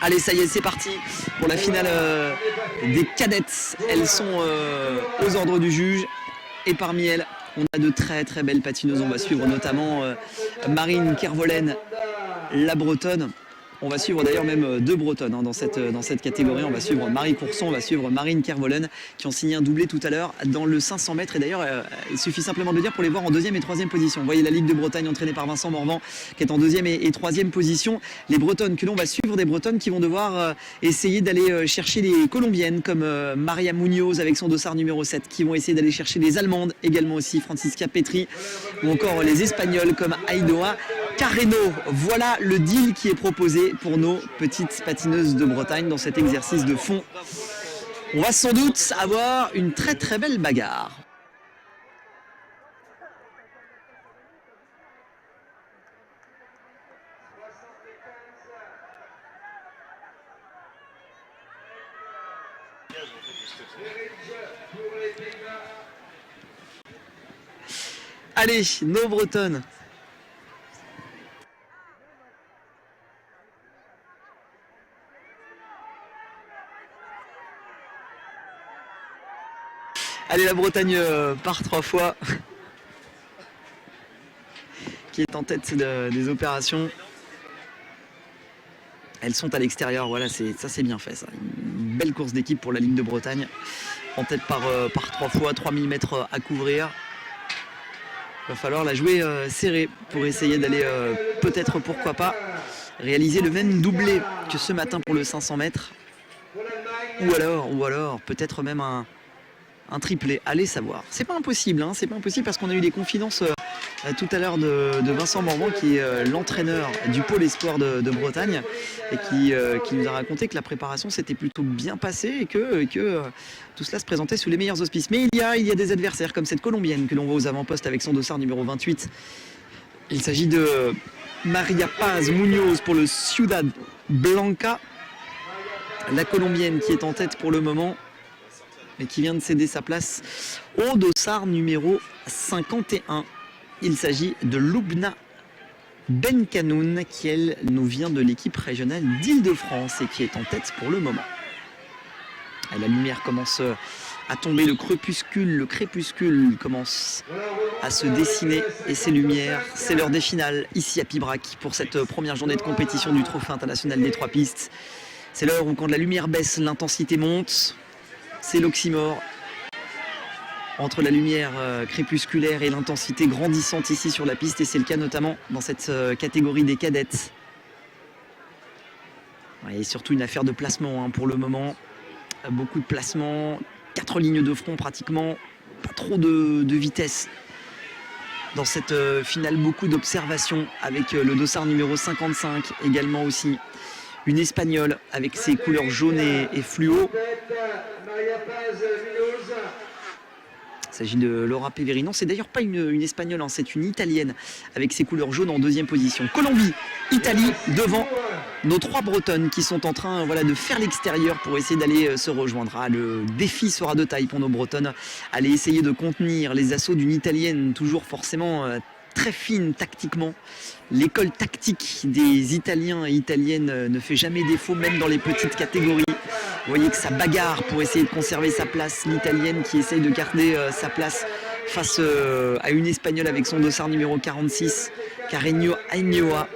Allez, ça y est, c'est parti pour la finale des cadettes. Elles sont aux ordres du juge et parmi elles, on a de très très belles patineuses. On va suivre notamment Marine Kervolen, la bretonne. On va suivre d'ailleurs même deux bretonnes dans cette catégorie. On va suivre Marie Courson, on va suivre Marine Kervolen qui ont signé un doublé tout à l'heure dans le 500 mètres. Et d'ailleurs, il suffit simplement de dire pour les voir en deuxième et troisième position. Vous voyez la Ligue de Bretagne entraînée par Vincent Morvan qui est en deuxième et troisième position. Les bretonnes que l'on va suivre, des bretonnes qui vont devoir essayer d'aller chercher les colombiennes comme Maria Munoz avec son dossard numéro 7, qui vont essayer d'aller chercher les allemandes également aussi, Francisca Petri, ou encore les espagnols comme Aidoa Carreno. Voilà le deal qui est proposé pour nos petites patineuses de Bretagne dans cet exercice de fond. On va sans doute avoir une très très belle bagarre. Allez, nos bretonnes. Allez, la Bretagne part 3 fois, qui est en tête des opérations. Elles sont à l'extérieur, voilà, ça c'est bien fait ça. Une belle course d'équipe pour la Ligue de Bretagne. En tête par 3 fois, 3000 mètres à couvrir. Il va falloir la jouer serrée pour essayer d'aller peut-être, pourquoi pas, réaliser le même doublé que ce matin pour le 500 mètres. Ou alors peut-être même un triplé, allez savoir. C'est pas impossible, hein, c'est pas impossible parce qu'on a eu des confidences tout à l'heure de Vincent Morvan qui est l'entraîneur du pôle espoir de Bretagne et qui nous a raconté que la préparation s'était plutôt bien passée et que tout cela se présentait sous les meilleurs auspices. Mais il y a des adversaires comme cette colombienne que l'on voit aux avant-postes avec son dossard numéro 28. Il s'agit de Maria Paz Munoz pour le Ciudad Blanca, la colombienne qui est en tête pour le moment et qui vient de céder sa place au dossard numéro 51. Il s'agit de Lubna Benkanoun qui, elle, nous vient de l'équipe régionale d'Île-de-France et qui est en tête pour le moment. Et la lumière commence à tomber, le crépuscule commence à se dessiner et ces lumières, c'est l'heure des finales ici à Pibrac pour cette première journée de compétition du Trophée international des 3 pistes. C'est l'heure où quand la lumière baisse, l'intensité monte. C'est l'oxymore entre la lumière crépusculaire et l'intensité grandissante ici sur la piste et c'est le cas notamment dans cette catégorie des cadettes. Et surtout une affaire de placement pour le moment, beaucoup de placements, 4 lignes de front pratiquement, pas trop de vitesse. Dans cette finale, beaucoup d'observations avec le dossard numéro 55 également aussi. Une espagnole avec ses couleurs jaunes et fluo. Il s'agit de Laura Peveri. Non, c'est d'ailleurs pas une espagnole, c'est une italienne avec ses couleurs jaunes en deuxième position. Colombie, Italie devant nos 3 bretonnes qui sont en train de faire l'extérieur pour essayer d'aller se rejoindre. Le défi sera de taille pour nos bretonnes. Aller essayer de contenir les assauts d'une italienne toujours forcément très fine tactiquement. L'école tactique des Italiens et Italiennes ne fait jamais défaut, même dans les petites catégories. Vous voyez que ça bagarre pour essayer de conserver sa place. L'Italienne qui essaye de garder sa place face à une Espagnole avec son dossard numéro 46, Carreño Ainhoa.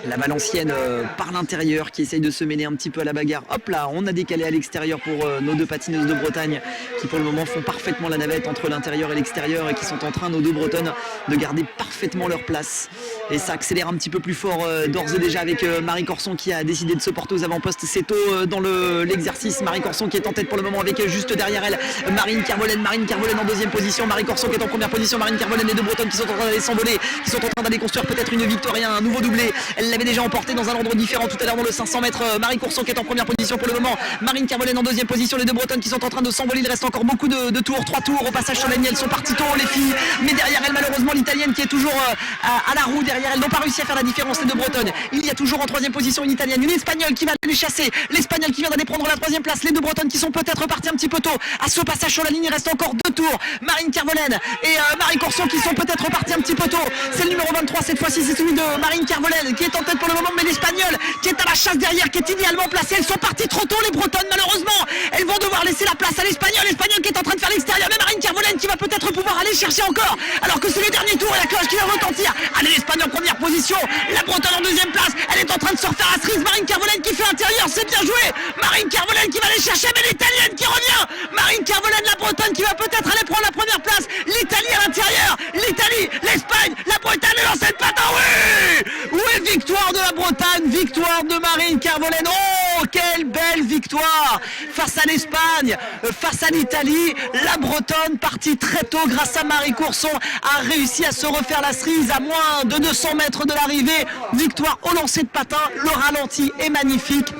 La Valencienne par l'intérieur qui essaye de se mêler un petit peu à la bagarre. Hop là, on a décalé à l'extérieur pour nos 2 patineuses de Bretagne qui pour le moment font parfaitement la navette entre l'intérieur et l'extérieur et qui sont en train, nos 2 bretonnes, de garder parfaitement leur place. Et ça accélère un petit peu plus fort d'ores et déjà avec Marie Corson qui a décidé de se porter aux avant-postes. C'est tôt dans l'exercice. Marie Corson qui est en tête pour le moment avec juste derrière elle Marine Kervolen en deuxième position. Marie Corson qui est en première position. Marine Kervolen, les 2 bretonnes qui sont en train d'aller s'envoler, qui sont en train d'aller construire peut-être une victoire et un nouveau doublé. Elle l'avait déjà emporté dans un endroit différent tout à l'heure dans le 500 mètres. Marie Courson qui est en première position pour le moment. Marine Kervolen en deuxième position. Les 2 bretonnes qui sont en train de s'envoler. Il reste encore beaucoup de tours. 3 tours au passage sur la ligne. Elles sont parties tôt les filles. Mais derrière elle malheureusement l'italienne qui est toujours à la roue. Derrière elle n'ont pas réussi à faire la différence les 2 bretonnes. Il y a toujours en troisième position une italienne. Une espagnole qui va lui chasser. L'espagnole qui vient d'aller prendre la troisième place. Les 2 bretonnes qui sont peut-être parties un petit peu tôt. À ce passage sur la ligne il reste encore 2 tours. Marine Kervolen et Marie Courson qui sont peut-être parties un petit peu tôt. C'est le numéro 23 cette fois-ci. C'est celui de Marine Kervolen qui est en tête pour le moment, mais l'Espagnol qui est à la chasse derrière, qui est idéalement placé. Elles sont parties trop tôt, les Bretonnes, malheureusement. Elles vont devoir laisser la place à l'Espagnol. L'Espagnol qui est en train de faire l'extérieur. Mais Marine Kervolen qui va peut-être pouvoir aller chercher encore, alors que c'est le dernier tour et la cloche qui va retentir. Allez, l'Espagne en première position, la Bretonne en deuxième place. Elle est en train de se refaire la cerise. Marine Kervolen qui fait l'intérieur, c'est bien joué. Marine Kervolen qui va aller chercher, mais l'Italienne qui revient. Marine Kervolen, la Bretonne qui va peut-être aller prendre la première place. L'Italie à l'intérieur, l'Italie, l'Espagne, la Bretagne, le lancer de patin, oui. Oui, victoire de la Bretagne, victoire de Marine Kervolen. Oh, quelle belle victoire face à l'Espagne, face à l'Italie. La Bretonne, partie très tôt grâce à Marie Courson, a réussi à se refaire la cerise à moins de 200 mètres de l'arrivée. Victoire au lancer de patin, le ralenti est magnifique.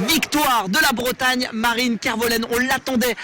Victoire de la Bretagne, Marine Kervolen, on l'attendait.